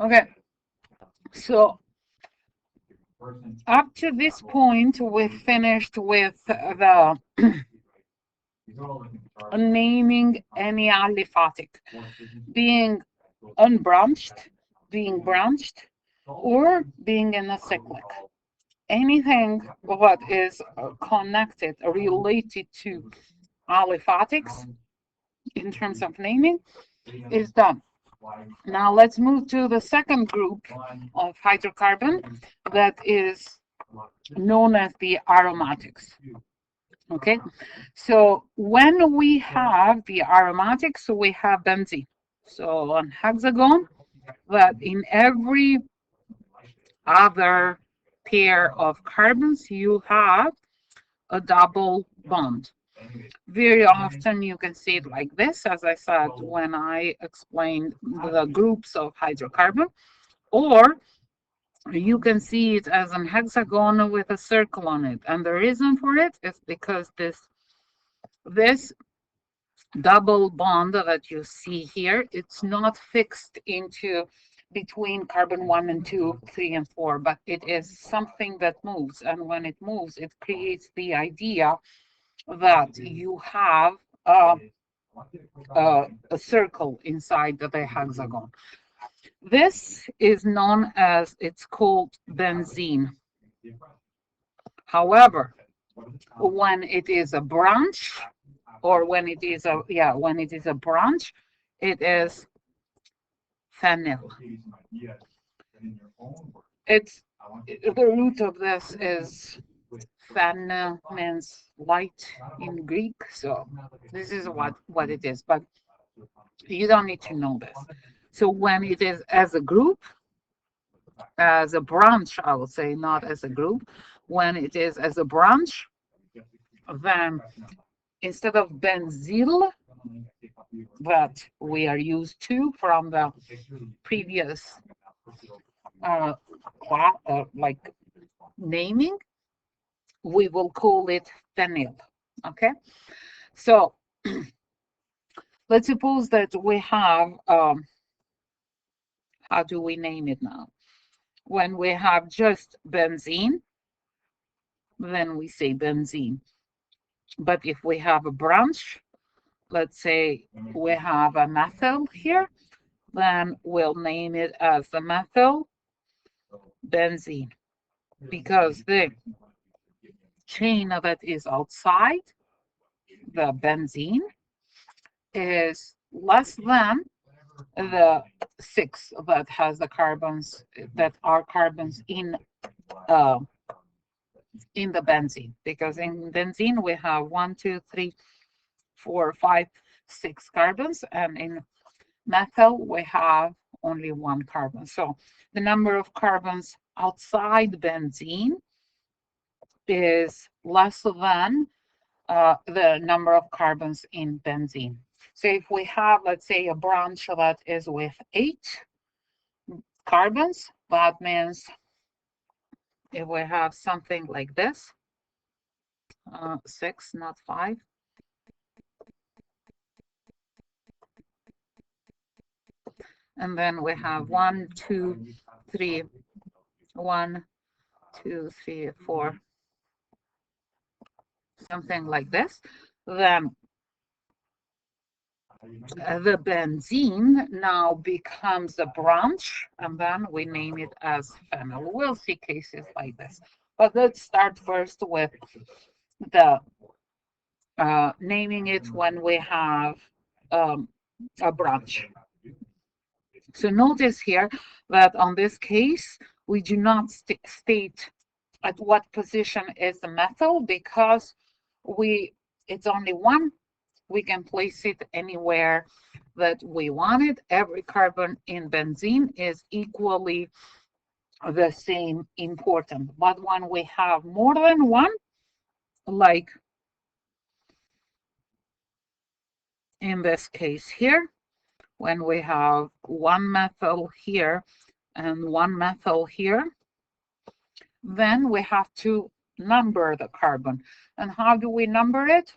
Okay, so up to this point, we finished with the naming any aliphatic, being unbranched, being branched, or being in a cyclic. Anything what is connected, related to aliphatics in terms of naming is done. Now let's move to the second group of hydrocarbon that is known as the aromatics. Okay, so when we have the aromatics, we have benzene. So on hexagon, but in every other pair of carbons, you have a double bond. Very often you can see it like this, as I said when I explained the groups of hydrocarbon, or you can see it as an hexagon with a circle on it. And the reason for it is because this double bond that you see here, it's not fixed into between carbon 1 and 2, 3 and 4, but it is something that moves. And when it moves, it creates the idea that you have a circle inside the hexagon. This is known as, it's called benzene. However, when it is a branch, or when it is a branch, it is phenyl. It's the root of this is phen, means light in Greek, so this is what it is, but you don't need to know this. So when it is as a group, as a branch, I would say, not as a group, when it is as a branch, then instead of benzyl that we are used to from the previous like naming, we will call it phenyl. Okay, so let's suppose that we have how do we name it now? When we have just benzene, then we say benzene. But if we have a branch, let's say we have a methyl here, then we'll name it as the methyl benzene, because the chain that is outside the benzene is less than the 6 that has the carbons that are carbons in the benzene, because in benzene we have 1, 2, 3, 4, 5, 6 carbons, and in methyl we have only 1 carbon. So the number of carbons outside benzene is less than the number of carbons in benzene. So if we have, let's say, a branch that is with 8 carbons, that means if we have something like this, 6, not 5. And then we have 1, 2, 3, 1, 2, 3, 4, something like this. Then the benzene now becomes a branch, and then we name it as phenyl. We'll see cases like this. But let's start first with the naming it when we have a branch. So notice here that on this case, we do not state at what position is the methyl, because it's only 1. We can place it anywhere that we want it. Every carbon in benzene is equally the same important. But when we have more than 1, like in this case here, when we have 1 methyl here and 1 methyl here, then we have to number the carbon. And how do we number it?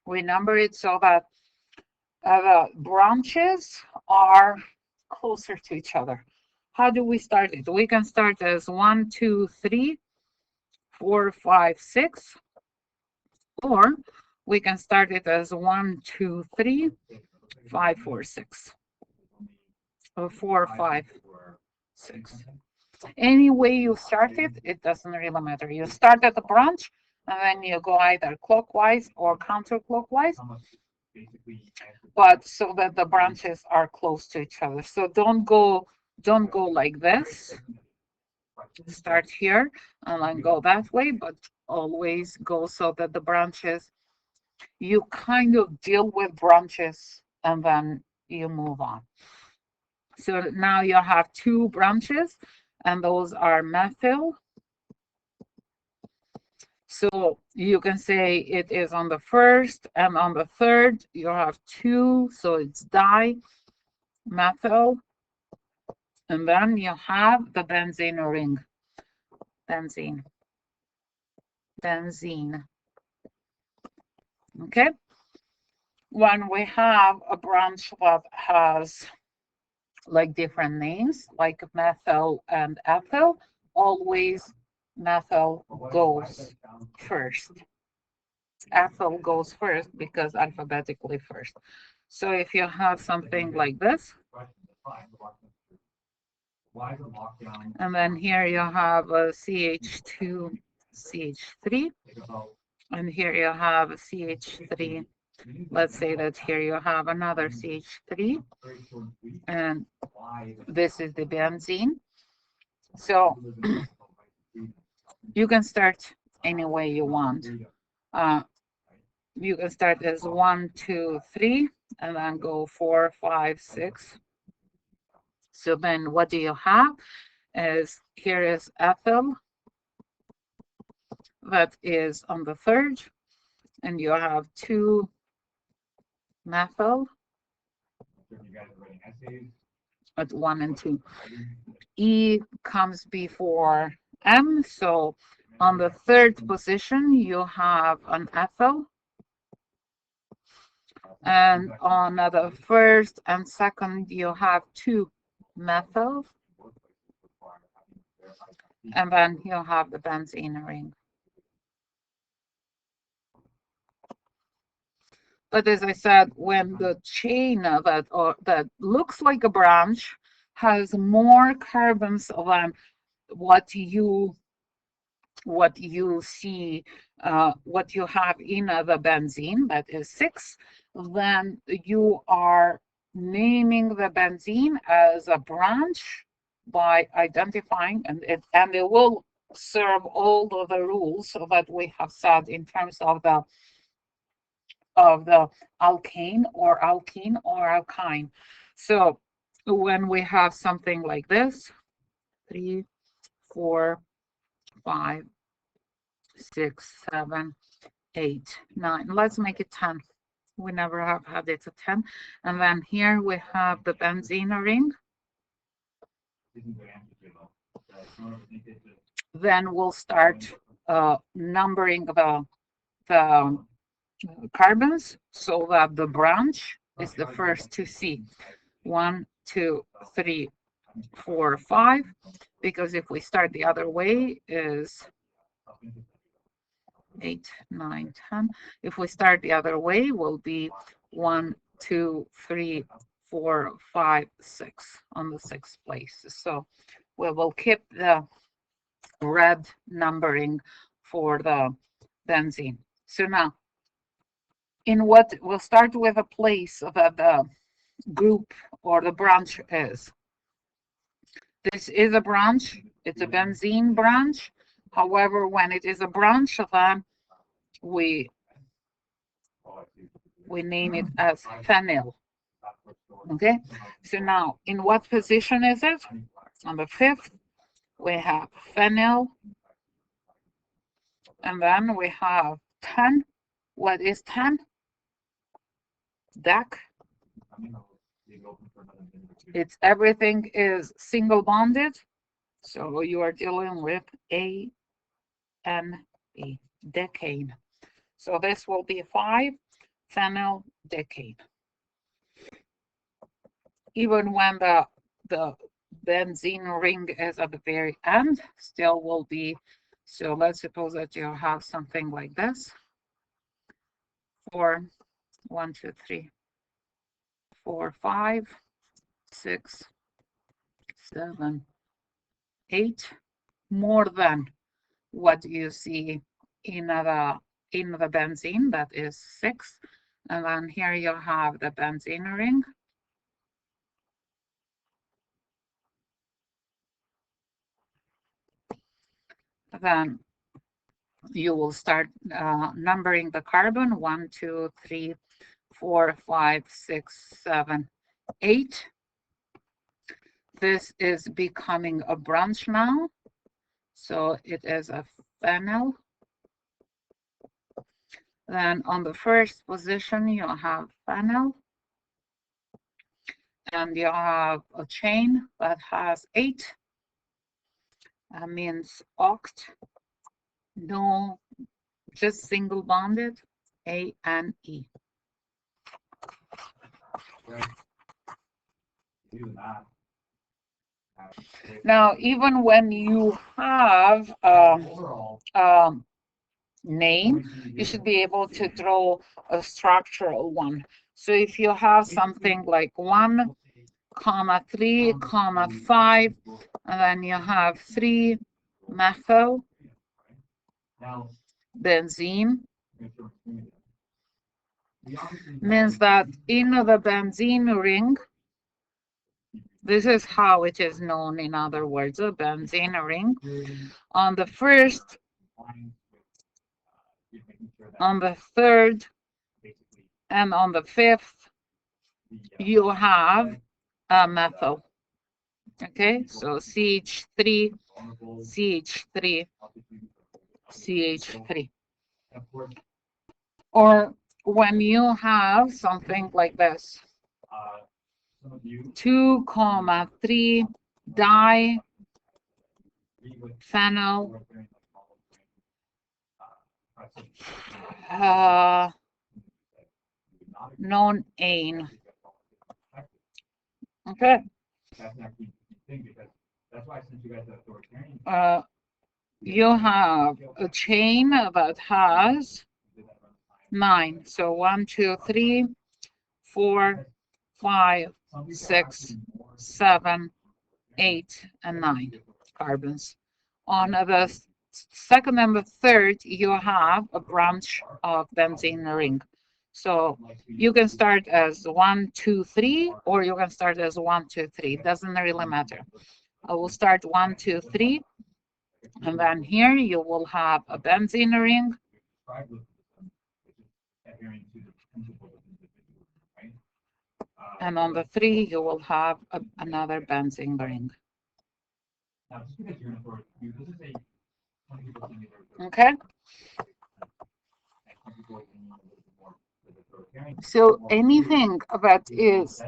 We number it so that the branches are closer to each other. How do we start it? We can start as 1, 2, 3, 4, 5, 6, or we can start it as 1, 2, 3, 5, 4, 6, or 4, 5, 6. Any way you start it, it doesn't really matter. You start at the branch, and then you go either clockwise or counterclockwise, but so that the branches are close to each other. So don't go like this. Start here and then go that way, but always go so that the branches, you kind of deal with branches and then you move on. So now you have 2 branches, and those are methyl. So you can say it is on the first, and on the third you have 2, so it's dimethyl, and then you have the benzene ring. Benzene. Okay. When we have a branch that has like different names, like methyl and ethyl, always methyl goes first. Ethyl goes first because alphabetically first. So if you have something like this, and then here you have a CH2, CH3, and here you have a CH3. Let's say that here you have another CH3, and this is the benzene. So you can start any way you want. You can start as 1, 2, 3, and then go 4, 5, 6. So then what do you have? Is here is ethyl that is on the third, and you have 2 methyl at 1 and 2. E comes before M, so on the third position you have an ethyl, and on the first and second you have 2 methyls, and then you have the benzene ring. But as I said, when the chain that looks like a branch has more carbons than what you see, what you have in the benzene, that is 6, then you are naming the benzene as a branch by identifying, and it will serve all of the rules that we have said in terms of the alkane or alkene or alkyne. So when we have something like this, 3, 4, 5, 6, 7, 8, 9. Let's make it 10. We never have had it at 10. And then here we have the benzene ring. Then we'll start numbering the carbons so that the branch is the first to see. 1, 2, 3, 4, 5. Because if we start the other way is 8, 9, 10. If we start the other way, will be 1, 2, 3, 4, 5, 6 on the 6th place. So we will keep the red numbering for the benzene. So now, in what we'll start with a place that the group or the branch is. This is a branch. It's a benzene branch. However, when it is a branch, then we name it as phenyl. Okay, so now in what position is it? On the 5th, we have phenyl, and then we have 10. What is 10? Dec. It's everything is single bonded, so you are dealing with A, N, E, decane. So this will be 5 phenyl decane. Even when the the benzene ring is at the very end, still will be. So let's suppose that you have something like this. 4, 1, 2, 3, 4, 5, 6, 7, 8, more than what you see in the benzene, that is 6. And then here you have the benzene ring. Then you will start numbering the carbon: 1, 2, 3, 4, 5, 6, 7, 8. This is becoming a branch now, so it is a phenyl. Then on the first position you have phenyl, and you have a chain that has 8. That means oct, no, just single bonded, ANE. Now, even when you have a name, you should be able to draw a structural one. So if you have something like 1, 3, 5, and then you have 3 methyl benzene, means that in the benzene ring, this is how it is known, in other words, a benzene ring. On the first, on the third, and on the fifth, you have a methyl. Okay, so CH3, CH3, CH3. Or when you have something like this, 2, 3 diphenyl non-ane. Okay. You have a chain that has 9. So 1, 2, 3, 4, 5, 6, 7, 8, and 9 carbons. On the second and the third, you have a branch of benzene ring. So you can start as 1, 2, 3, or you can start as 1, 2, 3. Doesn't really matter. I will start 1, 2, 3, and then here you will have a benzene ring. And on the 3, you will have another benzene ring. Okay. So anything that is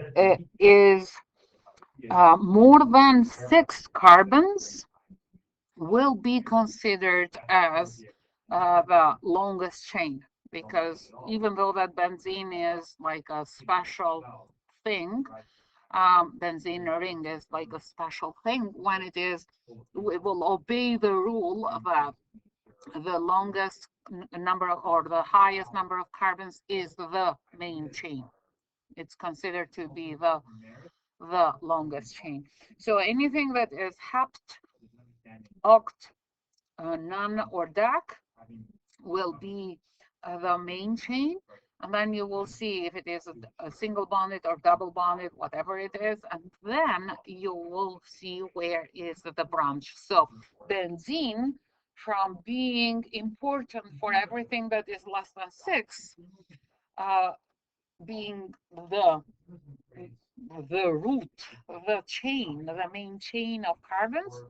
more than 6 carbons will be considered as the longest chain, because even though that benzene is like a special thing, benzene ring is like a special thing when it will obey the rule that the longest number or the highest number of carbons is the main chain. It's considered to be the longest chain. So anything that is hept, oct, non, or dac will be the main chain. And then you will see if it is a single bonded or double bonded, whatever it is, and then you will see where is the branch. So benzene, from being important for everything that is less than 6, being the root, the chain, the main chain of carbons,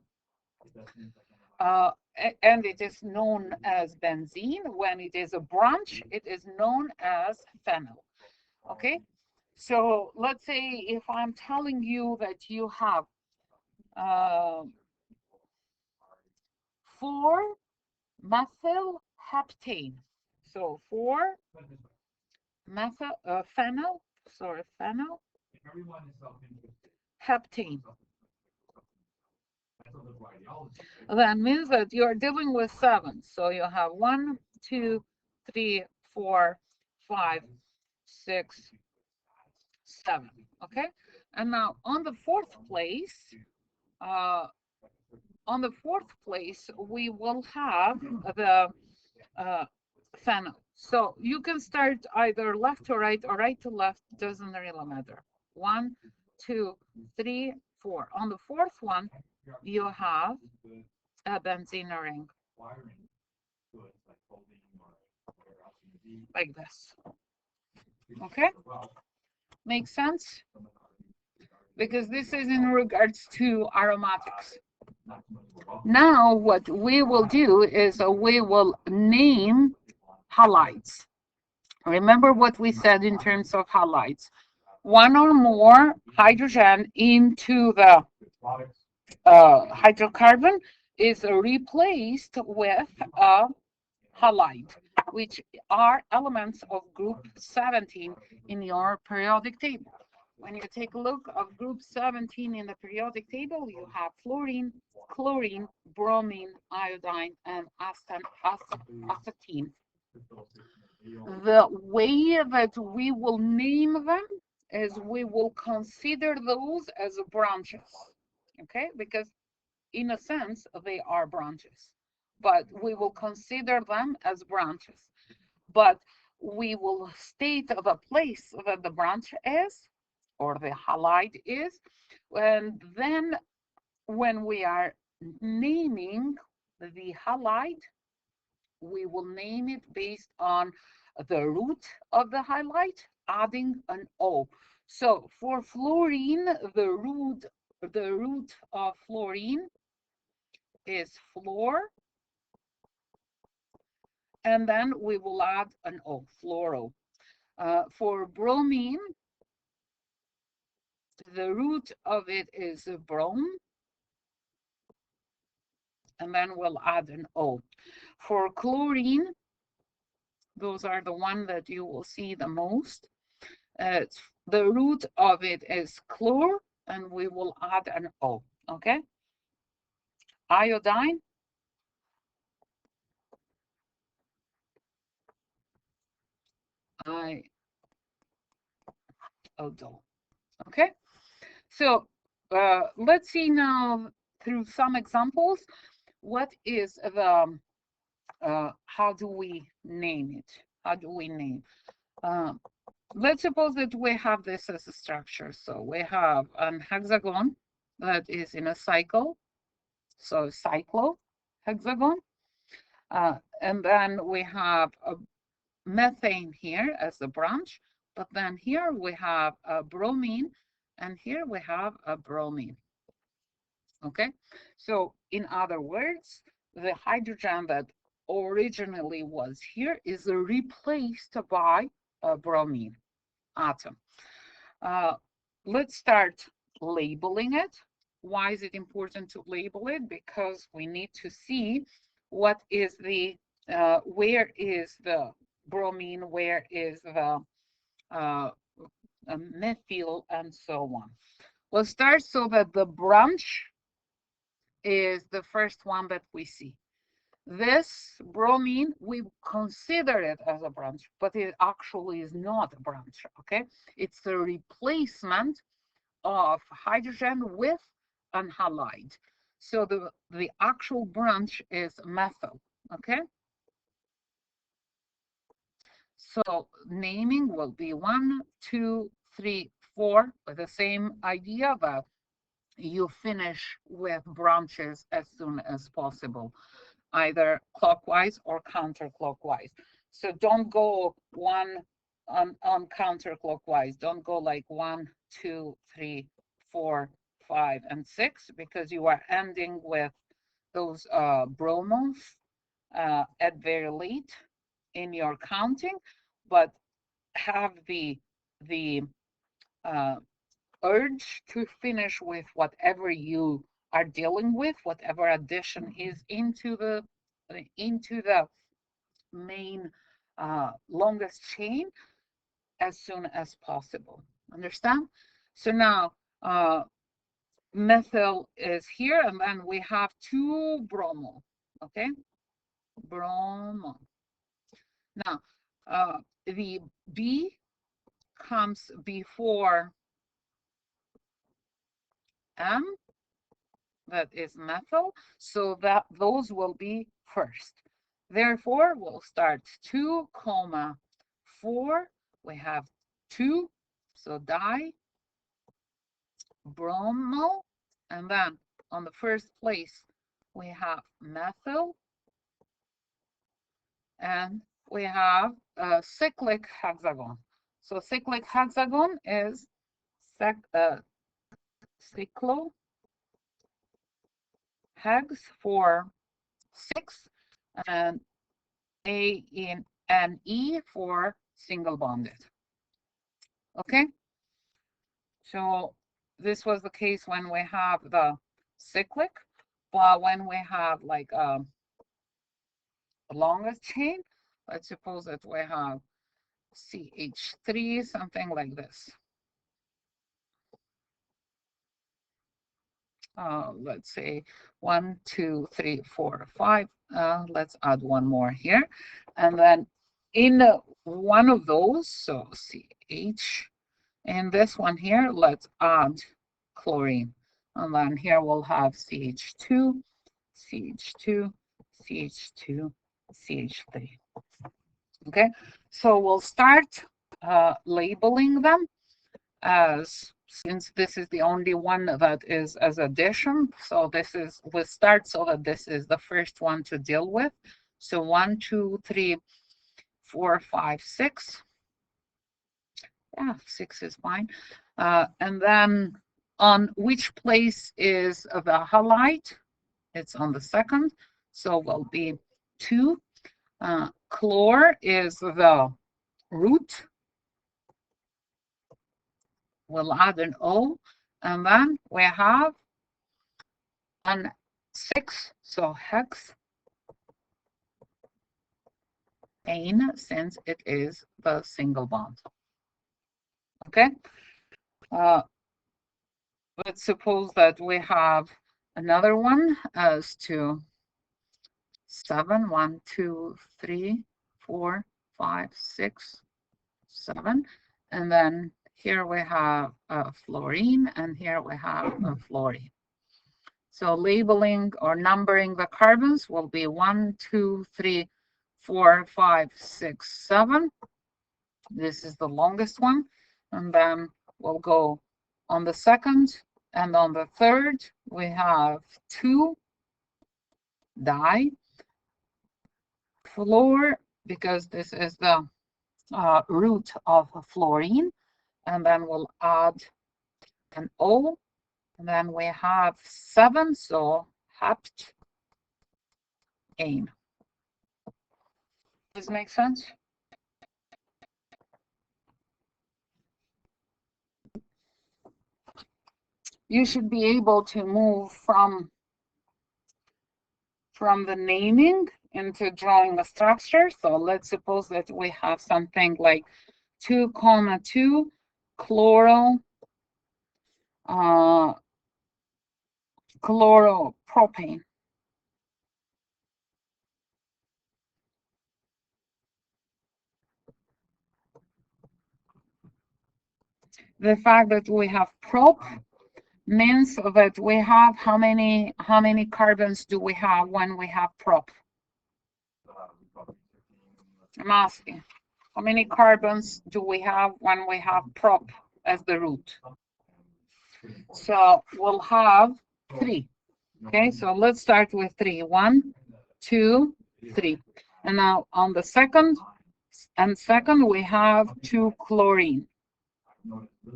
and it is known as benzene. When it is a branch, it is known as phenyl. Okay, so let's say if I'm telling you that you have 4 methyl heptane, so 4 methyl phenyl, sorry, phenyl heptane. That means that you're dealing with 7. So you have 1, 2, 3, 4, 5, 6, 7. Okay. And now on the fourth place, uh, we will have the fennel. So you can start either left to right or right to left, doesn't really matter. 1, 2, 3, 4. On the fourth one, you have a benzene ring, like this. Okay, makes sense? Because this is in regards to aromatics. Now what we will do is we will name halides. Remember what we said in terms of halides. One or more hydrogen into the hydrocarbon is replaced with a halide, which are elements of group 17 in your periodic table. When you take a look of group 17 in the periodic table, you have fluorine, chlorine, bromine, iodine, and astatine. The way that we will name them is we will consider those as branches, okay? Because in a sense, they are branches, but we will consider them as branches. But we will state the place that the branch is, or the halide is, and then when we are naming the halide, we will name it based on the root of the halide, adding an O. So for fluorine, the root of fluorine is fluor, and then we will add an O, fluoro. For bromine, the root of it is brom, and then we'll add an O. For chlorine, those are the one that you will see the most. The root of it is chlor, and we will add an O, okay? Iodine, iodine, okay? So let's see now through some examples, what is the, how do we name it? How do we name? Let's suppose that we have this as a structure. So we have an hexagon that is in a cycle. So cyclohexagon. And then we have a methane here as a branch. But then here we have a bromine, and here we have a bromine. Okay, so in other words, the hydrogen that originally was here is replaced by a bromine atom. Let's start labeling it. Why is it important to label it? Because we need to see what is the, where is the bromine, where is the methyl, and so on. We'll start so that the branch is the first one that we see. This bromine, we consider it as a branch, but it actually is not a branch, okay? It's a replacement of hydrogen with an halide. So the actual branch is methyl, okay? So naming will be 1, 2, 3, 4, with the same idea that you finish with branches as soon as possible, either clockwise or counterclockwise. So don't go one on counterclockwise. Don't go like 1, 2, 3, 4, 5, and 6, because you are ending with those bromons at very late in your counting, but have the urge to finish with whatever you are dealing with, whatever addition is into the main longest chain as soon as possible. Understand? So now methyl is here, and then we have 2 bromo, okay? Bromo. Now, the B comes before M, that is methyl, so that those will be first. Therefore, we'll start 2, 4. We have 2, so di, bromo, and then on the first place we have methyl, and we have a cyclic hexagon. So cyclic hexagon is cyclo hex for 6, and A in and E for single bonded. Okay, so this was the case when we have the cyclic, but when we have like a longest chain, let's suppose that we have CH3, something like this. Let's say 1, 2, 3, 4, 5. Let's add one more here. And then in one of those, so CH, and this one here, let's add chlorine. And then here we'll have CH2, CH2, CH2, CH3. Okay, so we'll start labeling them as, since this is the only one that is as addition, so this is, we'll start so that this is the first one to deal with. So 1, 2, 3, 4, 5, 6. Yeah, 6 is fine. And then on which place is the halide? It's on the second, so will be 2. Chlor is the root. We'll add an O, and then we have an 6, so hex ane, since it is the single bond. Okay, let's suppose that we have another one as to 7, 1, 2, 3, 4, 5, 6, 7, and then here we have a fluorine, and here we have a fluorine. So labeling or numbering the carbons will be 1, 2, 3, 4, 5, 6, 7. This is the longest one, and then we'll go on the second, and on the third we have 2 di fluor, because this is the root of fluorine, and then we'll add an O, and then we have 7, so heptane. Does this make sense? You should be able to move from the naming into drawing the structure. So let's suppose that we have something like 2, 2 chloropropane. The fact that we have prop means that we have how many carbons do we have when we have prop? I'm asking, how many carbons do we have when we have prop as the root? So we'll have 3. Okay, so let's start with 3. 1, 2, 3. And now on the second we have 2 chlorine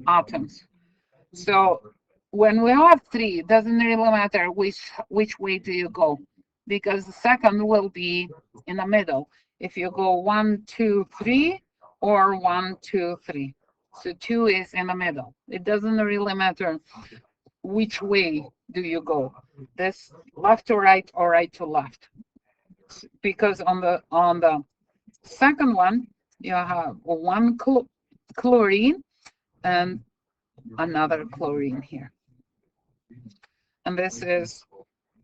atoms. So when we have 3, it doesn't really matter which way do you go, because the second will be in the middle. If you go 1, 2, 3, or 1, 2, 3. So 2 is in the middle. It doesn't really matter which way do you go, this left to right or right to left, because on the second one you have 1 chlorine and another chlorine here. And this is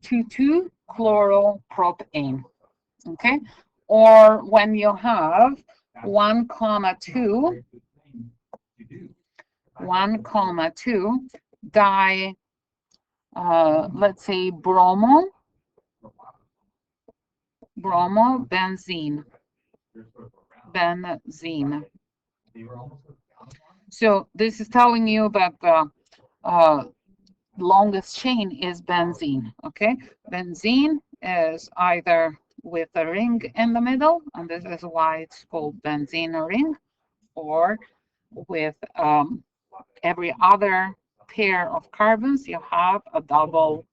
2,2-chloropropane. Okay, or when you have 1,2 di, let's say benzene. So this is telling you that the longest chain is benzene. Okay, benzene is either with a ring in the middle, and this is why it's called benzene ring, or with every other pair of carbons, you have a double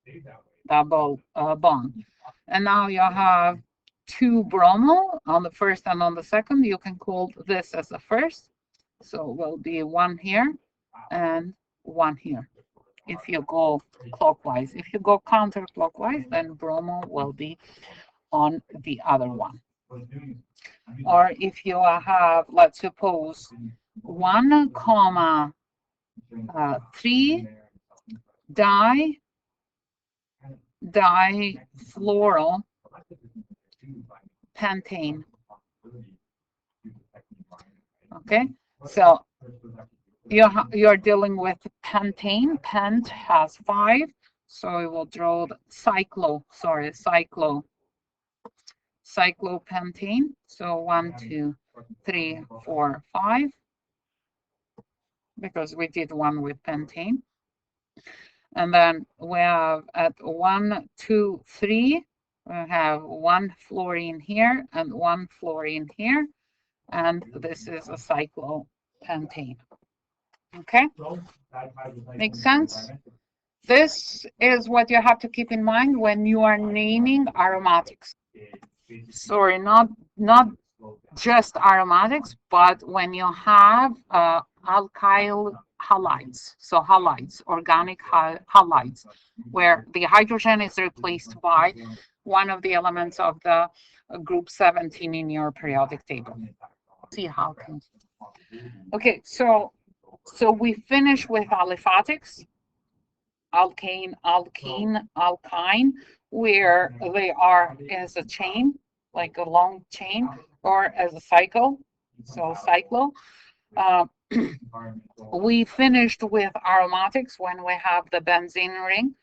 bond. And now you have 2 bromo on the first and on the second. You can call this as the first. So it will be 1 here and 1 here. If you go clockwise, if you go counterclockwise, then bromo will be on the other one. Or if you have, let's suppose, 1,3 difluoropentane. Okay, so you're dealing with pentane. Pent has 5, so we will draw the cyclopentane. So 1, 2, 3, 4, 5, because we did one with pentane. And then we have at 1, 2, 3, we have 1 fluorine here and 1 fluorine here, and this is a cyclopentane. Okay, makes sense? This is what you have to keep in mind when you are naming aromatics. Sorry, not just aromatics, but when you have alkyl halides, so halides, organic halides, where the hydrogen is replaced by one of the elements of the group 17 in your periodic table. See how can. Okay, so we finish with aliphatics, alkane, alkene, alkyne, where they are as a chain, like a long chain, or as a cycle, so cyclo. We finished with aromatics when we have the benzene ring.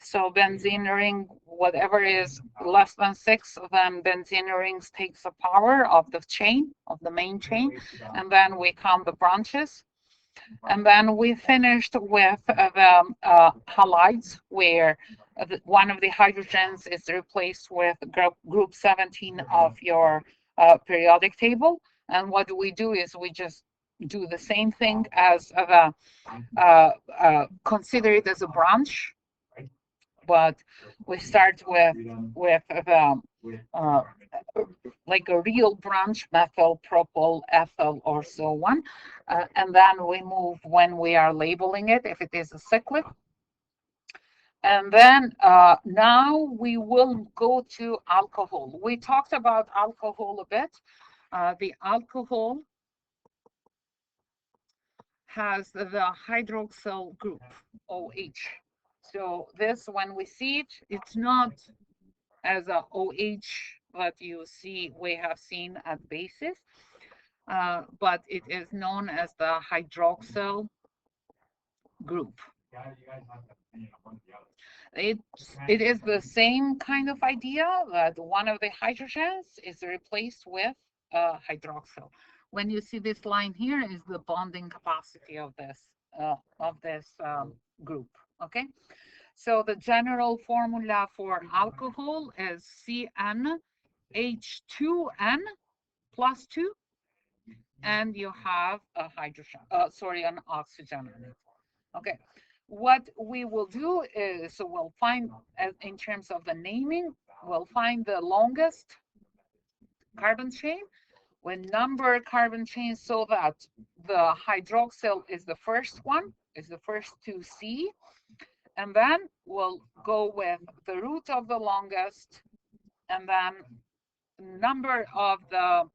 So benzene ring, whatever is less than 6, then benzene rings takes the power of the chain, of the main chain, and then we count the branches. And then we finished with the halides, where one of the hydrogens is replaced with group 17 of your periodic table. And what we do is we just do the same thing as consider it as a branch, but we start with the like a real branch, methyl, propyl, ethyl, or so on. And then we move when we are labeling it, if it is a cyclic. And then now we will go to alcohol. We talked about alcohol a bit. The alcohol has the hydroxyl group, OH. So this, when we see it, it's not as a OH that we have seen at bases, but it is known as the hydroxyl group. It is the same kind of idea that one of the hydrogens is replaced with hydroxyl. When you see this line here is the bonding capacity of this group. Okay, so the general formula for alcohol is CnH2n plus 2, and you have a hydrogen, an oxygen. Okay, what we will do is, so we'll find, in terms of the naming, we'll find the longest carbon chain. We'll number carbon chains so that the hydroxyl is the first one, is the first to see, and then we'll go with the root of the longest, and then number of the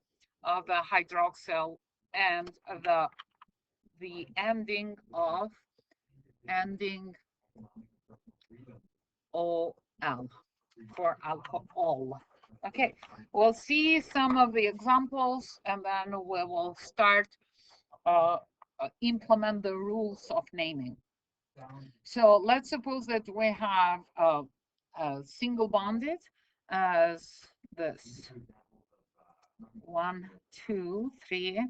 hydroxyl, and the ending for alcohol. Okay, we'll see some of the examples and then we will start implement the rules of naming. So let's suppose that we have a single bonded as this. 1, 2, 3,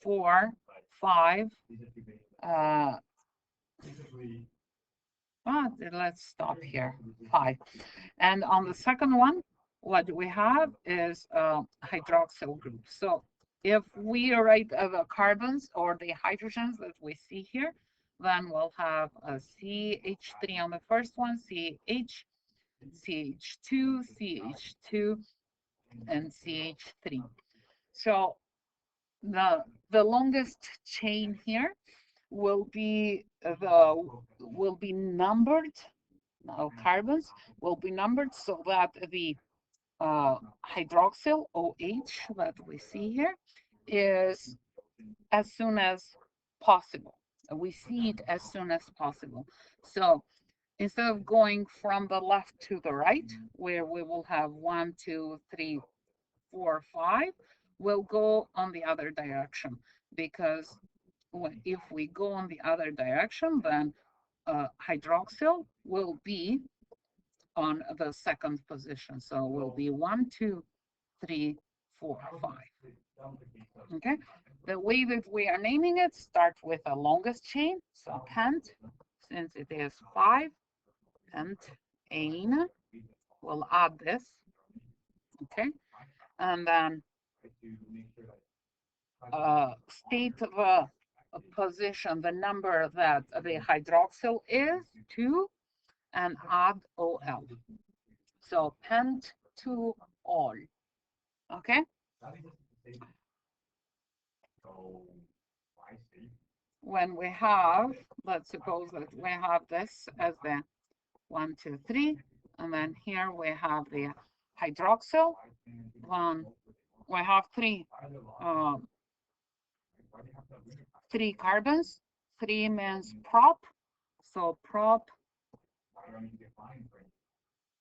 4, 5. Let's stop here. 5. And on the second one, what we have is a hydroxyl group. So if we write the carbons or the hydrogens that we see here, then we'll have a CH3 on the first one, CH, CH2, CH2, and CH3. So the longest chain here will be numbered. Carbons will be numbered so that the hydroxyl OH that we see here is as soon as possible. We see it as soon as possible. So instead of going from the left to the right, where we will have 1, 2, 3, 4, 5, we'll go on the other direction, because if we go on the other direction, then hydroxyl will be on the second position. So will be 1, 2, 3, 4, 5. Okay. The way that we are naming it starts with the longest chain. So pent, since it is 5, pentane. We'll add this. Okay. And then state the position, the number that the hydroxyl is 2, and add OL. So pent-2-ol. Okay. When we have, let's suppose that we have this as the 1, 2, 3, and then here we have the hydroxyl. We have 3 carbons. 3 means prop, so prop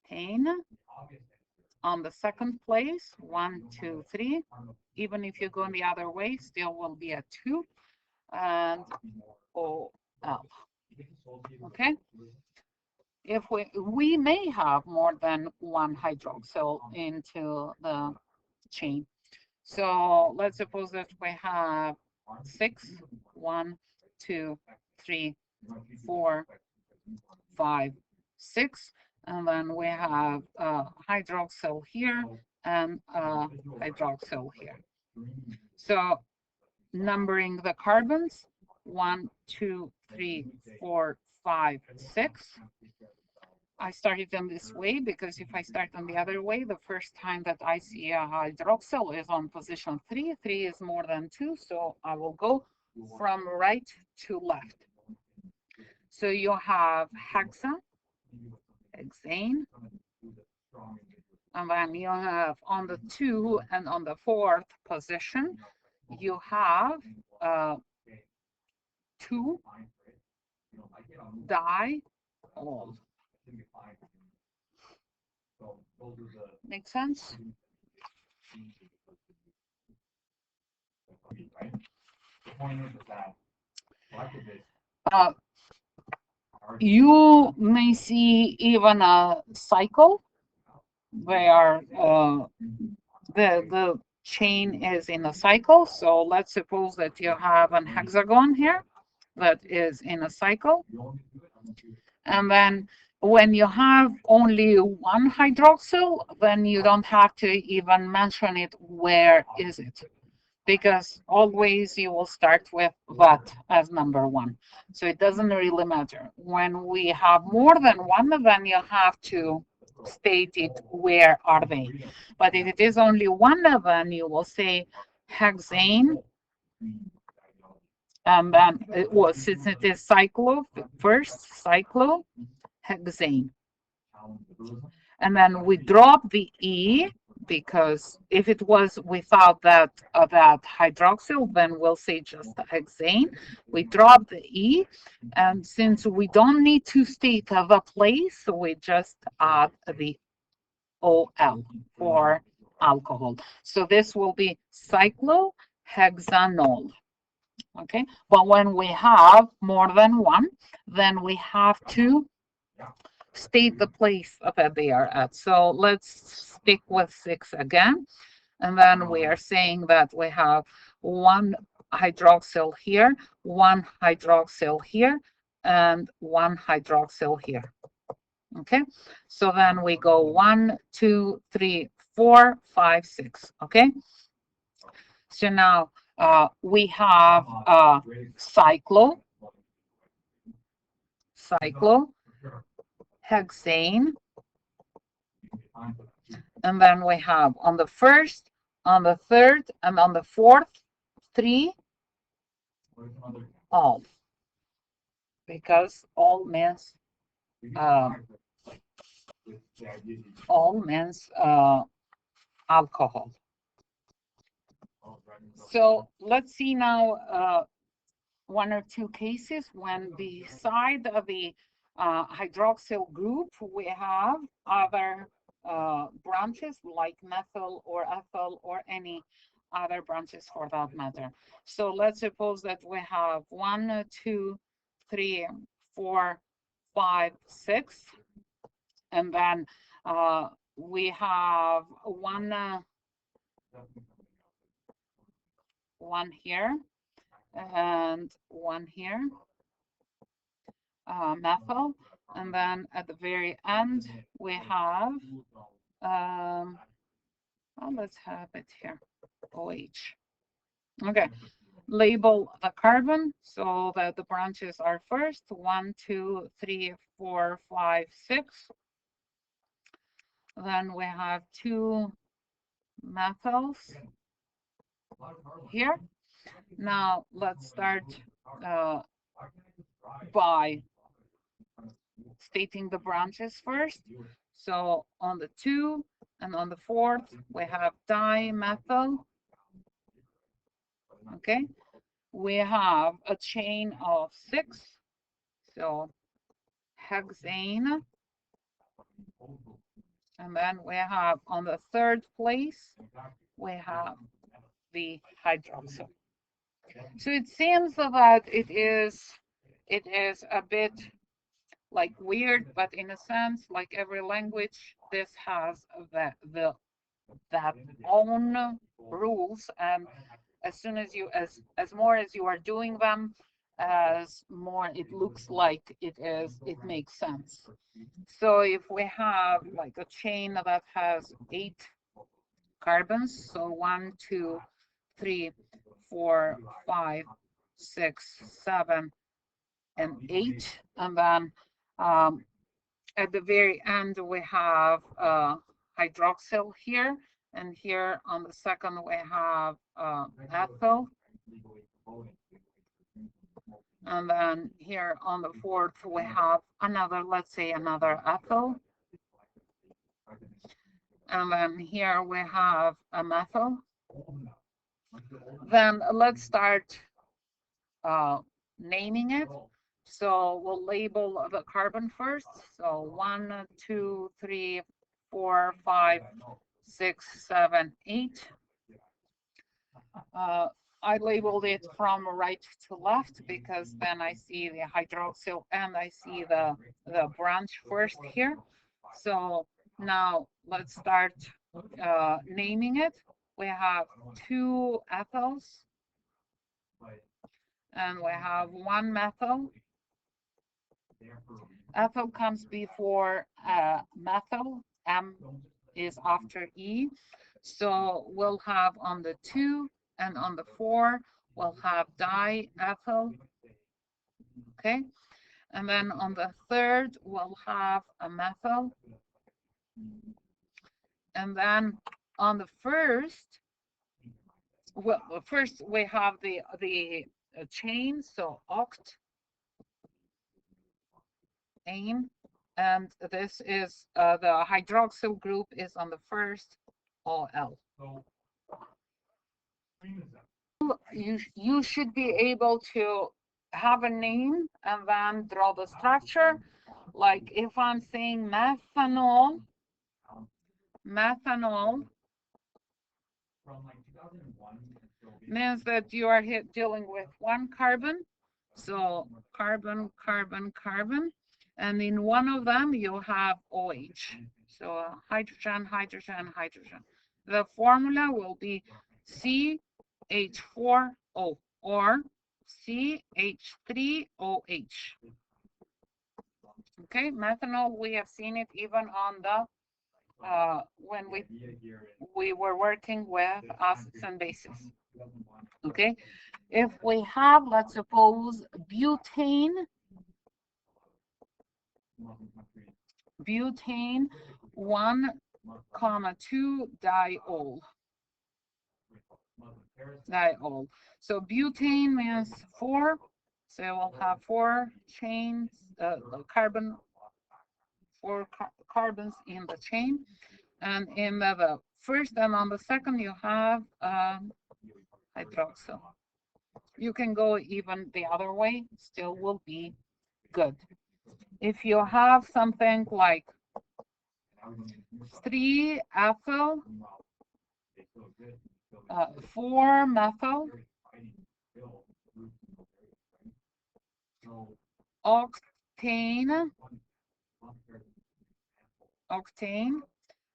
pane on the second place. 1, 2, 3. Even if you go the other way, still will be a 2, and OL. Okay. If we may have more than 1 hydroxyl into the chain. So let's suppose that we have 6, 1, 2, 3, 4, 5, 6, and then we have hydroxyl here and hydroxyl here. So numbering the carbons, 1, 2, 3, 4, 5, 6. I started them this way because if I start them the other way, the first time that I see a hydroxyl is on position 3. 3 is more than 2, so I will go from right to left. So you have hexane, and then you have on the 2 and on the 4th position, you have 2 diol. Make sense? You may see even a cycle where the chain is in a cycle. So let's suppose that you have an hexagon here that is in a cycle. And then when you have only 1 hydroxyl, then you don't have to even mention it, where is it? Because always you will start with that as number 1. So it doesn't really matter. When we have more than 1, then you have to state it, where are they? But if it is only 1, then you will say hexane. And then since it is cyclo, first cyclohexane. And then we drop the E because if it was without that hydroxyl, then we'll say just hexane. We drop the E, and since we don't need to state the place, we just add the OL for alcohol. So this will be cyclohexanol. Okay, but when we have more than one, then we have to state the place that they are at. So let's stick with 6 again. And then we are saying that we have one hydroxyl here, one hydroxyl here, and one hydroxyl here. Okay, so then we go 1, 2, 3, 4, 5, 6. Okay, so now we have cyclohexane, and then we have on the first, on the third, and on the fourth, 3 all, because all means alcohol. So let's see now one or two cases when beside the hydroxyl group we have other branches like methyl or ethyl or any other branches for that matter. So let's suppose that we have 1, 2, 3, 4, 5, 6, and then we have one here and one here, methyl, and then at the very end we have let's have it here, OH. Okay, label the carbon so that the branches are first, 1, 2, 3, 4, 5, 6. Then we have 2 methyls here. Now let's start by stating the branches first. So on the 2 and on the 4th, we have dimethyl. Okay, we have a chain of 6. So hexane. And then we have on the 3rd place, we have the hydroxyl. So it seems that it is a bit like weird, but in a sense, like every language, this has that own rules, and as soon as you as more as you are doing them, as more it looks like it makes sense. So if we have like a chain that has 8 carbons, so 1, 2, 3, 4, 5, 6, 7, and 8, and then at the very end we have hydroxyl here, and here on the second we have ethyl, and then here on the 4th we have another, let's say another ethyl, and then here we have a methyl. Then let's start naming it. So we'll label the carbon first. So 1, 2, 3, 4, 5, 6, 7, 8. I labeled it from right to left because then I see the hydroxyl and I see the branch first here. So now let's start naming it. We have 2 ethyls and we have 1 methyl. Ethyl comes before methyl. M is after E. So we'll have on the 2 and on the 4, we'll have diethyl. Okay. And then on the 3rd, we'll have a methyl. And then on the 1st, well, first we have the chain, so oct, ane, and this is the hydroxyl group is on the 1st, You should be able to have a name and then draw the structure. Like if I'm saying methanol means that you are dealing with one carbon. So carbon, carbon, carbon. And in one of them, you have OH. So hydrogen, hydrogen, hydrogen. The formula will be CH4O or CH3OH. Okay, methanol, we have seen it even on the when we were working with acids and bases. Okay, if we have, let's suppose, butane 1,2 diol. So butane means 4, so we'll have 4 chains, carbon, 4 carbons in the chain, and in the first and on the second you have hydroxyl. You can go even the other way, still will be good. If you have something like 3-ethyl, 4-methyl, octane,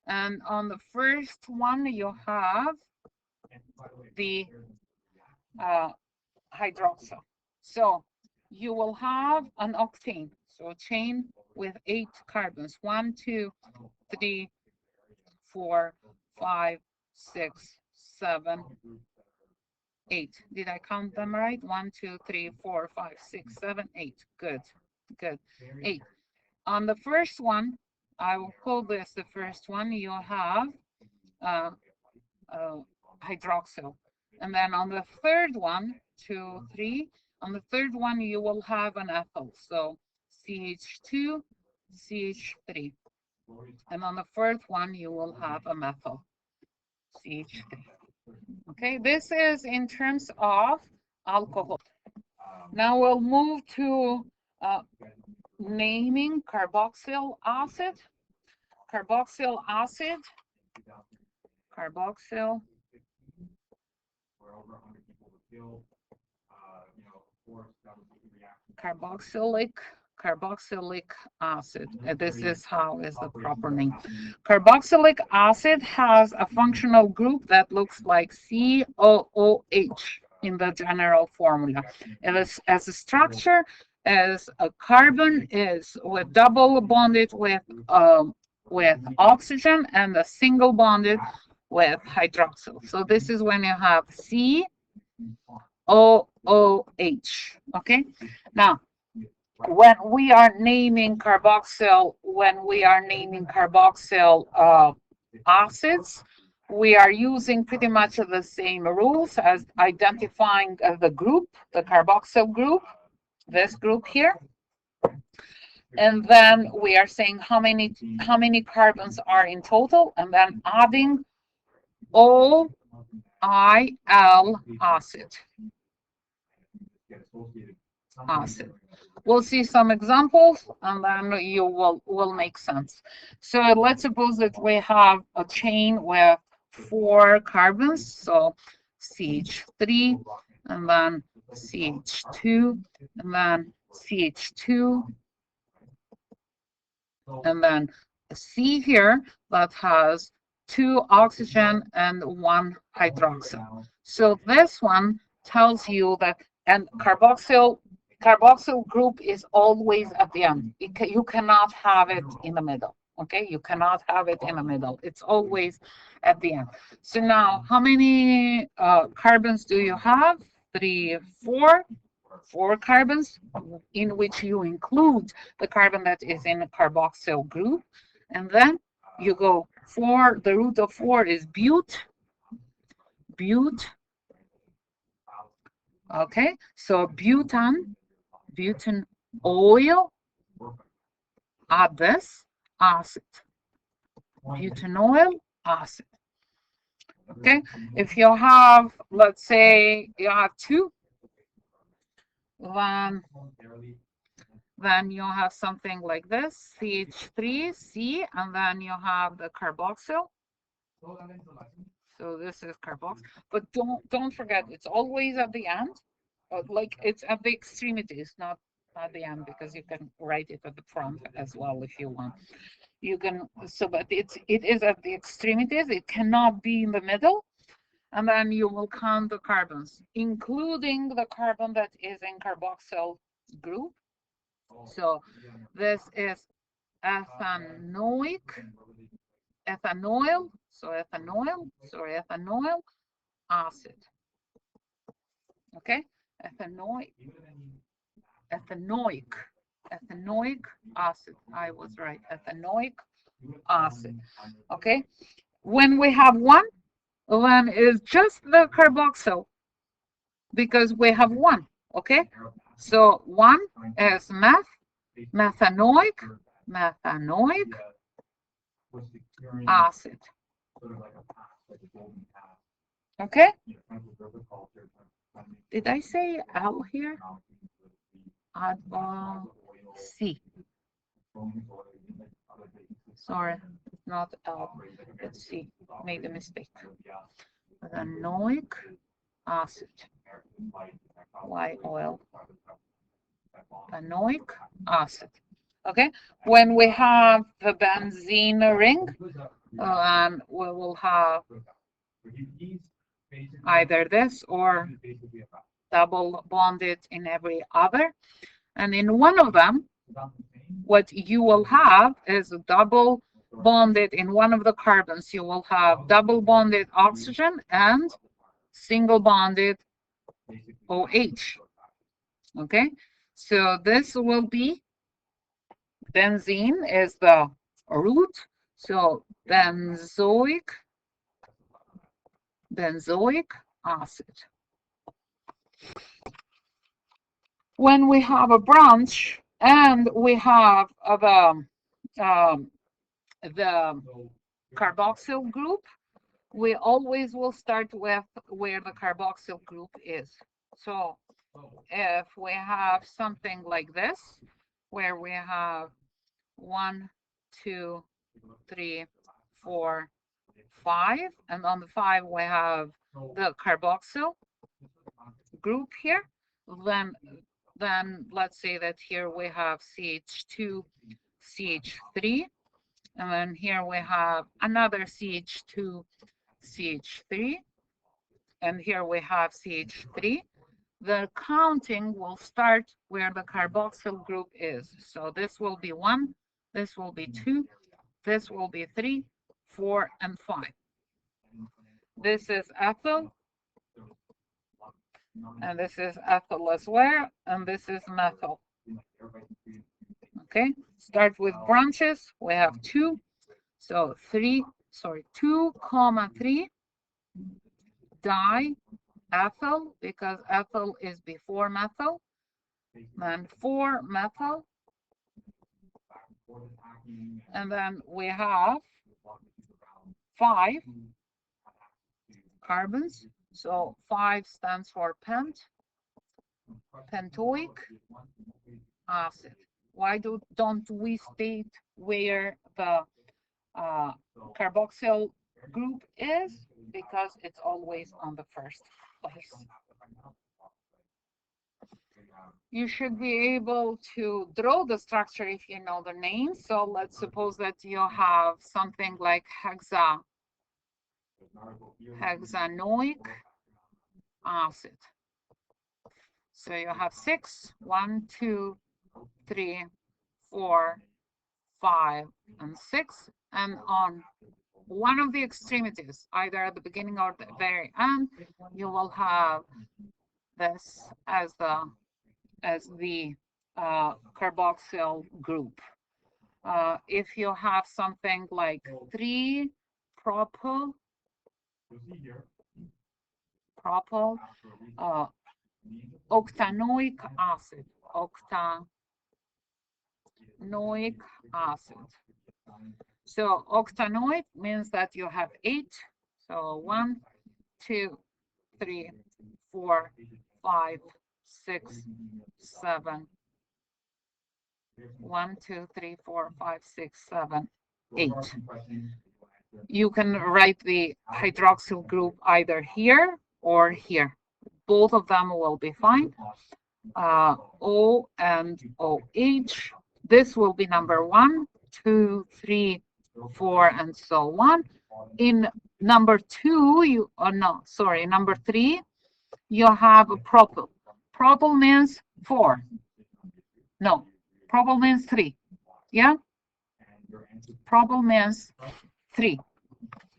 and on the first one you have the hydroxyl. So you will have an octane, so a chain with 8 carbons. 1, 2, 3, 4, 5, 6, 7, 8. Did I count them right? 1, 2, 3, 4, 5, 6, 7, 8. Good, good. 8. On the first one, I will call this the first one. You have hydroxyl, and then on the third one, 2, 3. On the third one, you will have an ethyl, so CH2, CH3. And on the fourth one, you will have a methyl, CH3. Okay, this is in terms of alcohol. Now we'll move to naming carboxyl acid. Carboxyl acid. Carboxylic acid. This is how is the proper name. Carboxylic acid has a functional group that looks like COOH in the general formula. It is as a structure as a carbon is with double bonded with oxygen and a single bonded with hydroxyl. So this is when you have COOH. Okay. Now, when we are naming carboxyl acids, we are using pretty much the same rules as identifying the group, the carboxyl group, this group here. And then we are saying how many carbons are in total, and then adding OIL acid. We'll see some examples, and then you will make sense. So let's suppose that we have a chain with 4 carbons, so CH3, and then CH2, and then CH2, and then a C here that has 2 oxygen and 1 hydroxyl. So this one tells you that, and carboxyl group is always at the end. You cannot have it in the middle. Okay, you cannot have it in the middle. It's always at the end. So now, how many carbons do you have? 3, 4. 4 carbons, in which you include the carbon that is in the carboxyl group, and then you go 4. The root of 4 is bute. Okay, so butane oil, add this acid, butanoyl acid. Okay, if you have, let's say you have two, then you have something like this, CH3C, and then you have the carboxyl. So this is carboxyl, but don't forget, it's always at the end. Like it's at the extremities, not at the end, because you can write it at the front as well if you want. You can, so but it is at the extremities. It cannot be in the middle. And then you will count the carbons, including the carbon that is in carboxyl group. So this is ethanoic, ethanoyl, ethanoyl acid. Okay, ethanoic acid. I was right, ethanoic acid. Okay, when we have one, then is just the carboxyl, because we have one. Okay, so one is methanoic acid. Okay, did I say L here? C. Sorry, it's not L, it's C. Made a mistake. Methanoic acid. Y oil. Methanoic acid. Okay, when we have the benzene ring, we will have either this or double bonded in every other. And in one of them, what you will have is double bonded in one of the carbons. You will have double bonded oxygen and single bonded OH. Okay, so this will be benzene is the root. So benzoic acid. When we have a branch and we have the carboxyl group, we always will start with where the carboxyl group is. So if we have something like this, where we have 1, 2, 3, 4, 5, and on the 5 we have the carboxyl group here, then let's say that here we have CH2, CH3, and then here we have another CH2, CH3, and here we have CH3. The counting will start where the carboxyl group is. So this will be 1, this will be 2, this will be 3, 4, and 5. This is ethyl, and this is ethyl as well, and this is methyl. Okay, start with branches. We have 2, so 2, 3 diethyl, because ethyl is before methyl, then 4 methyl, and then we have 5 carbons. So 5 stands for pentoic acid. Why don't we state where the carboxyl group is? Because it's always on the first place. You should be able to draw the structure if you know the name. So let's suppose that you have something like hexanoic acid. So you have 6, 1, 2, 3, 4, 5, and 6, and on one of the extremities, either at the beginning or the very end, you will have this as the carboxyl group. If you have something like 3 propyl octanoic acid, So octanoic means that you have 8. So 1, 2, 3, 4, 5, 6, 7. 1, 2, 3, 4, 5, 6, 7, 8. You can write the hydroxyl group either here or here. Both of them will be fine. O and OH. This will be number 1, 2, 3, 4, and so on. In number 2, number 3, you have a propyl. Propyl means 4. No, propyl means 3. Yeah? Propyl means 3.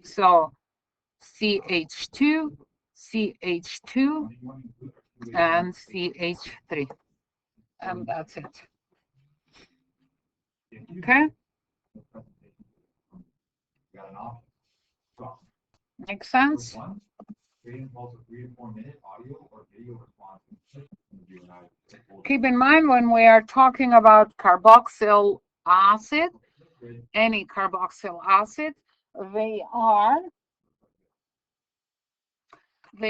So CH2, CH2, and CH3. And that's it. Okay? Makes sense? Keep in mind when we are talking about carboxyl acid, any carboxyl acid, they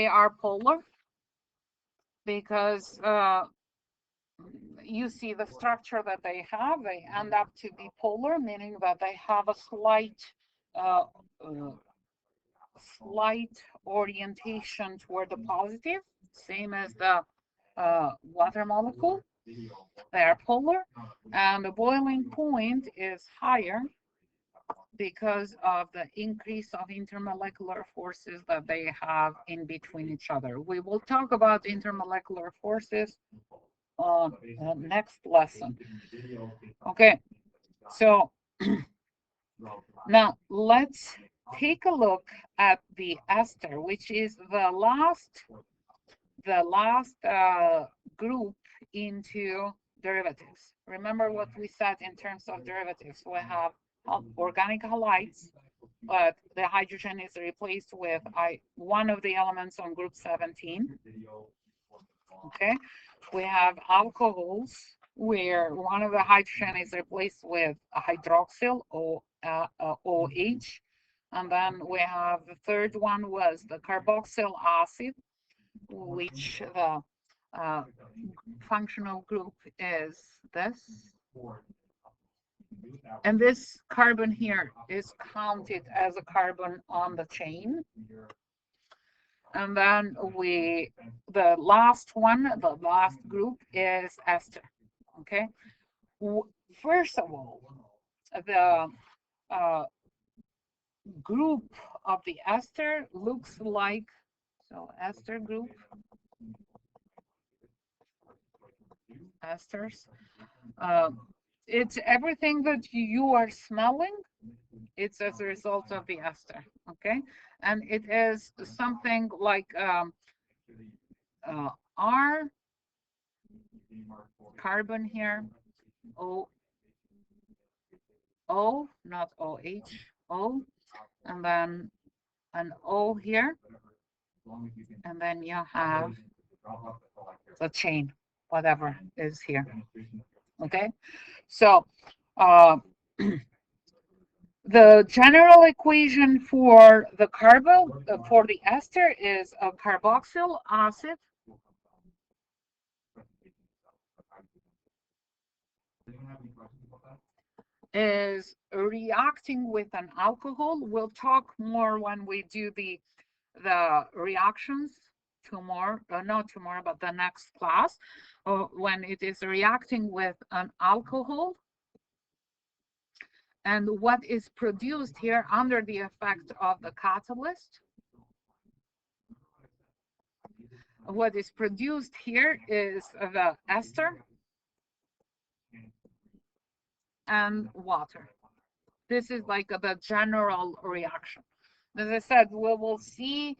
are polar because you see the structure that they have. They end up to be polar, meaning that they have a slight orientation toward the positive, same as the water molecule. They are polar, and the boiling point is higher because of the increase of intermolecular forces that they have in between each other. We will talk about intermolecular forces on the next lesson. Okay, so now let's take a look at the ester, which is the last group into derivatives. Remember what we said in terms of derivatives. We have organic halides, but the hydrogen is replaced with one of the elements on group 17. Okay, we have alcohols where one of the hydrogen is replaced with a hydroxyl or OH. And then we have the third one was the carboxyl acid, which the functional group is this. And this carbon here is counted as a carbon on the chain. And then the last group is ester. Okay. First of all, the group of the ester looks like, so ester group, esters. It's everything that you are smelling, it's as a result of the ester, okay? And it is something like R, carbon here, O, not OH, O, and then an O here, and then you have the chain, whatever is here, okay? So the general equation for the for the ester is a carboxyl acid is reacting with an alcohol. We'll talk more when we do the reactions tomorrow, not tomorrow, but the next class, when it is reacting with an alcohol. And what is produced here under the effect of the catalyst? What is produced here is the ester and water. This is like the general reaction. As I said, we will see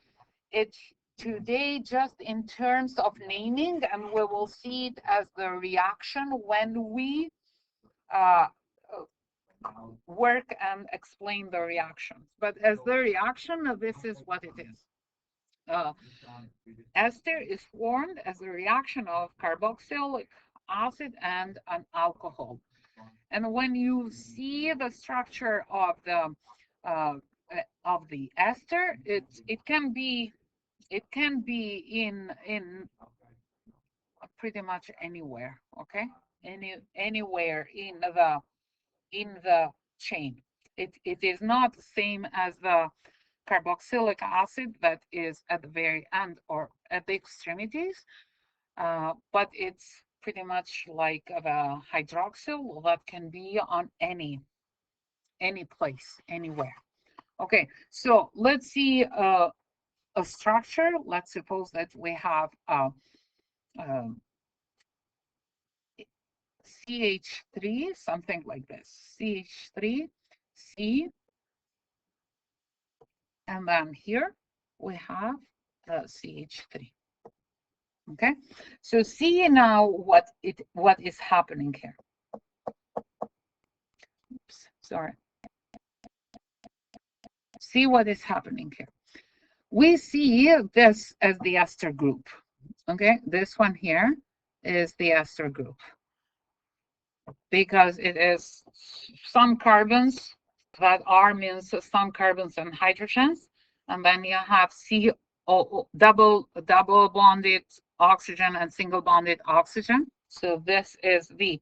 it today just in terms of naming, and we will see it as the reaction when we work and explain the reactions. But as the reaction, this is what it is. Ester is formed as a reaction of carboxylic acid and an alcohol. And when you see the structure of the of the ester. It can be in pretty much anywhere. Okay, anywhere in the chain. It is not the same as the carboxylic acid that is at the very end or at the extremities, but it's pretty much like the hydroxyl that can be on any place, anywhere. Okay, so let's see a structure. Let's suppose that we have CH3, something like this, CH3, C, and then here we have the CH3. Okay, so see now what is happening here. Oops, sorry. See what is happening here. We see this as the ester group. Okay, this one here is the ester group because it is some carbons that are means some carbons and hydrogens, and then you have double bonded oxygen and single bonded oxygen. So this is the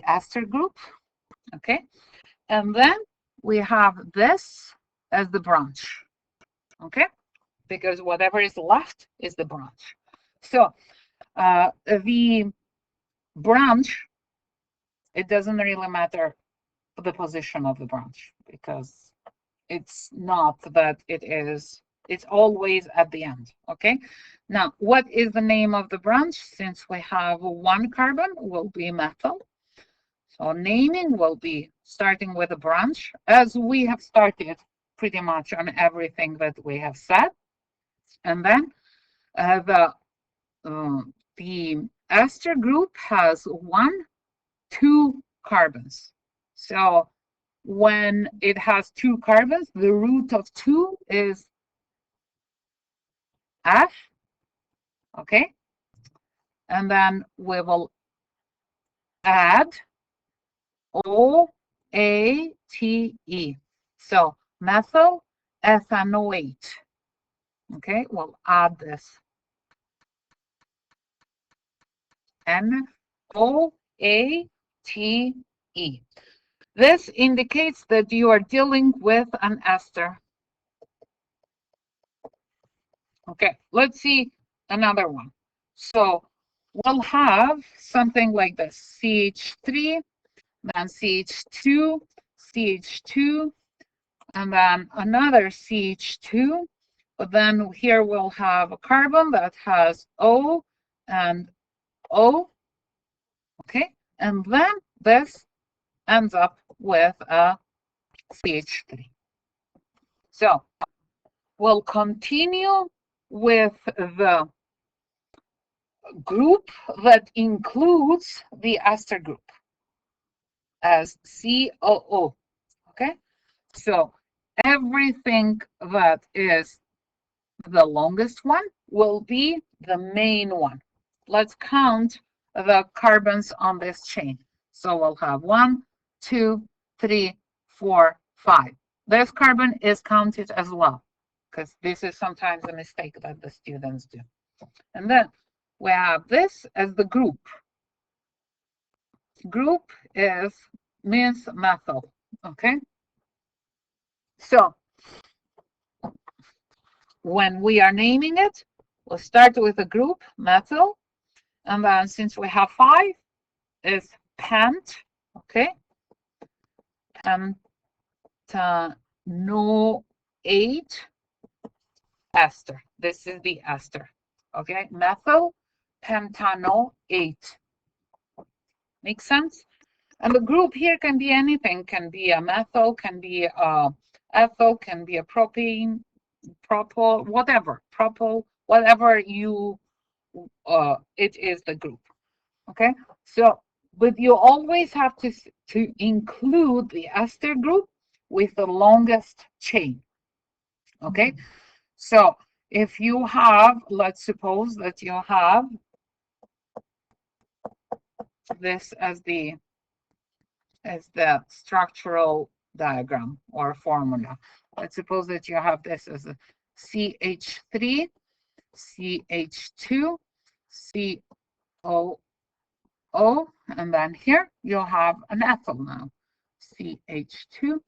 ester group. Okay, and then we have this as the branch. Okay, because whatever is left is the branch. So the branch, it doesn't really matter the position of the branch because it's not that it's always at the end. Okay, now what is the name of the branch? Since we have one carbon, will be methyl. So naming will be starting with a branch, as we have started pretty much on everything that we have said. And then the ester group has 2 carbons. So when it has 2 carbons, the root of 2 is F. Okay. And then we will add OATE. So methyl ethanoate. Okay, we'll add this. NOATE. This indicates that you are dealing with an ester. Okay, let's see another one. So we'll have something like this: CH3, then CH2, CH2, and then another CH2. But then here we'll have a carbon that has O and O. Okay, and then this ends up with a CH3. So we'll continue with the group that includes the ester group as COO. Okay, so everything that is the longest one will be the main one. Let's count the carbons on this chain. So we'll have 1, 2, 3, 4, 5. This carbon is counted as well, because this is sometimes a mistake that the students do. And then we have this as the group. Group means methyl. Okay. So when we are naming it, we'll start with the group methyl, and then since we have 5, is pent. Okay. Pentanoate ester. This is the ester. Okay, methyl pentanoate. Makes sense? And the group here can be anything. Can be a methyl, can be a ethyl, can be a propane, propyl, whatever. Propyl, whatever you it is the group. Okay, so but you always have to include the ester group with the longest chain. Okay, so if you have, let's suppose that you have this as the is the structural diagram or formula. Let's suppose that you have this as a CH3, CH2, COO, and then here you'll have an ethyl now, CH2,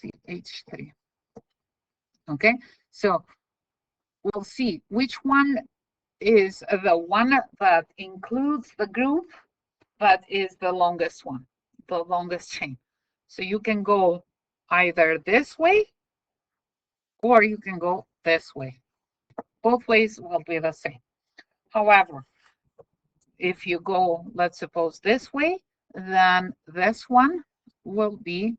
CH3. Okay, so we'll see which one is the one that includes the group that is the longest one, the longest chain. So you can go either this way or you can go this way. Both ways will be the same. However, if you go, let's suppose this way, then this one will be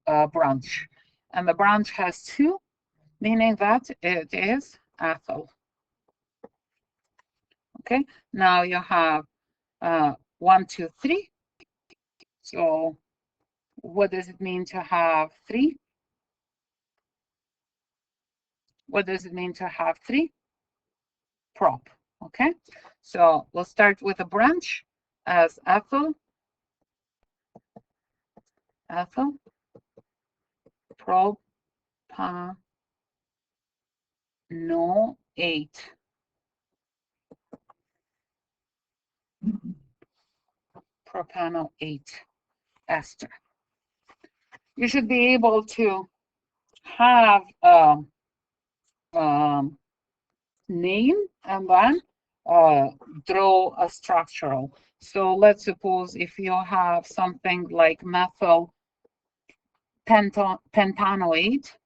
a branch. And the branch has two, meaning that it is ethyl. Okay, now you have 1, 2, 3. So what does it mean to have 3? What does it mean to have 3? Prop. Okay, so we'll start with a branch as ethyl, propanoate. Propanoate ester. You should be able to have a name and then draw a structural. So let's suppose if you have something like methyl pentanoate,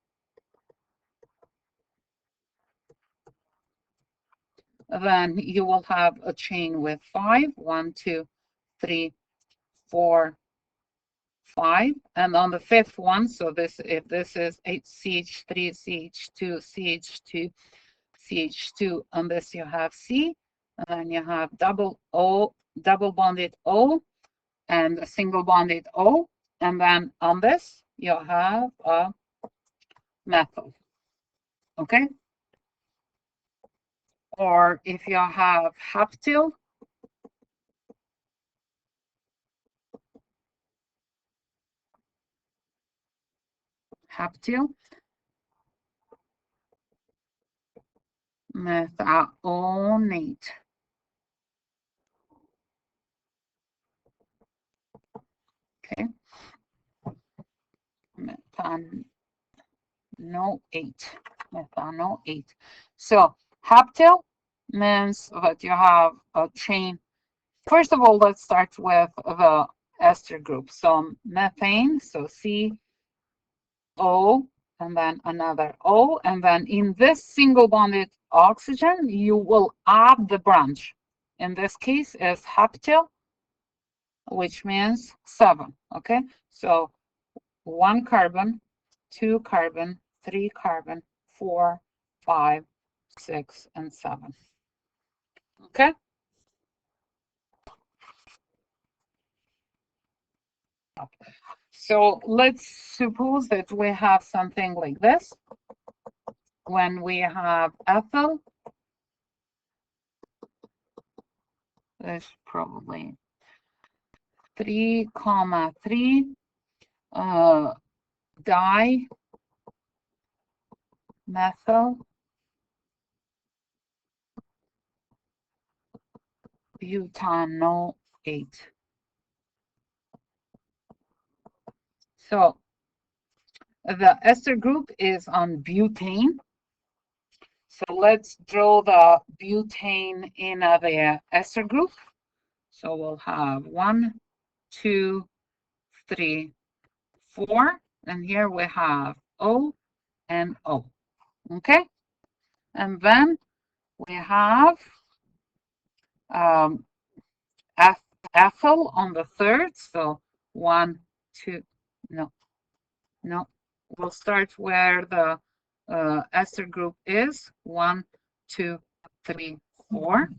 then you will have a chain with 5, 1, 2, 3, 4, 5, and on the fifth one, so this, if this is CH3, CH2, CH2, CH2, on this you have C, and then you have double bonded O, and a single bonded O, and then on this you have a methyl. Okay, or if you have haptyl, methionate. Okay, methanoate. So haptyl means that you have a chain. First of all, let's start with the ester group. So methane, so C, O, and then another O, and then in this single bonded oxygen, you will add the branch. In this case is haptyl, which means 7, okay? So 1 carbon, 2 carbon, 3 carbon, 4, 5, 6, and 7. Okay? So let's suppose that we have something like this. When we have ethyl, there's probably 3, 3, dimethyl butanoate. So the ester group is on butane. So let's draw the butane in the ester group. So we'll have 1, 2, 3, 4, and here we have O and O. Okay, and then we have ethyl on the third. So 1, 2, no, we'll start where the ester group is. 1, 2, 3, 4,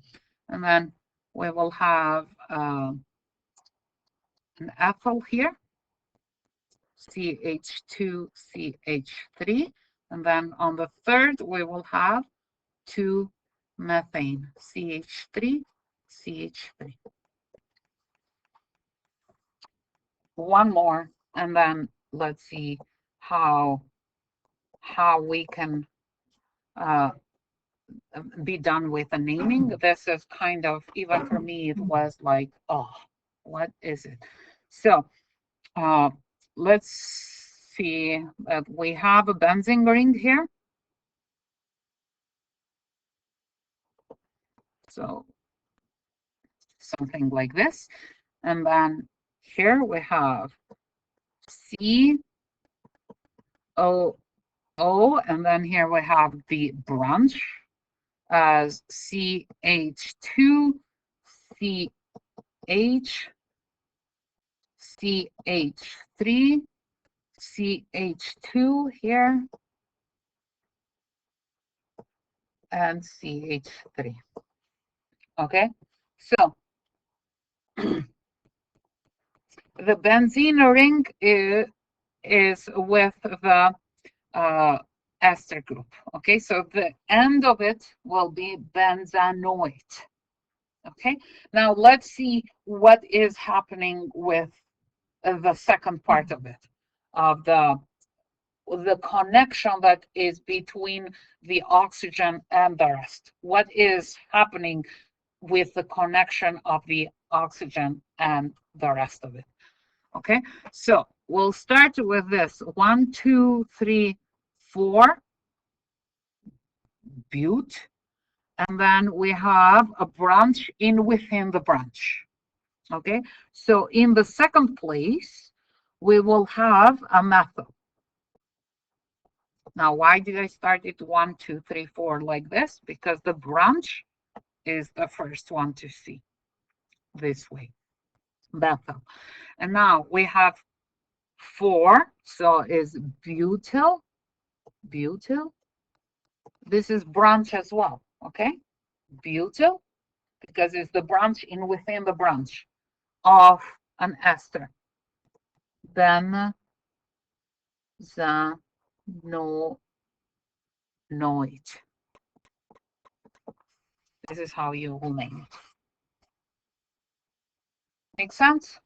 and then we will have an ethyl here, CH2, CH3, and then on the third we will have 2 methane, CH3, CH3. one more, and then let's see how we can be done with the naming. This is kind of, even for me, it was like, oh, what is it? So let's see that we have a benzene ring here. So something like this. And then here we have COO, and then here we have the branch as CH2, CH, CH3, CH2 here, and CH3. Okay, so the benzene ring is with the ester group. Okay, so the end of it will be benzanoate. Okay, now let's see what is happening with the second part of it, of the connection that is between the oxygen and the rest. What is happening with the connection of the oxygen and the rest of it? Okay, so we'll start with this 1, 2, 3, 4 bute, and then we have a branch in within the branch. Okay, so in the second place we will have a methyl. Now, why did I start it 1, 2, 3, 4 like this? Because the branch is the first one to see this way, methyl. And now we have 4, so is butyl. This is branch as well, okay? Butyl, because it's the branch in within the branch of an ester. Benzanoate. This is how you will name it. Make sense?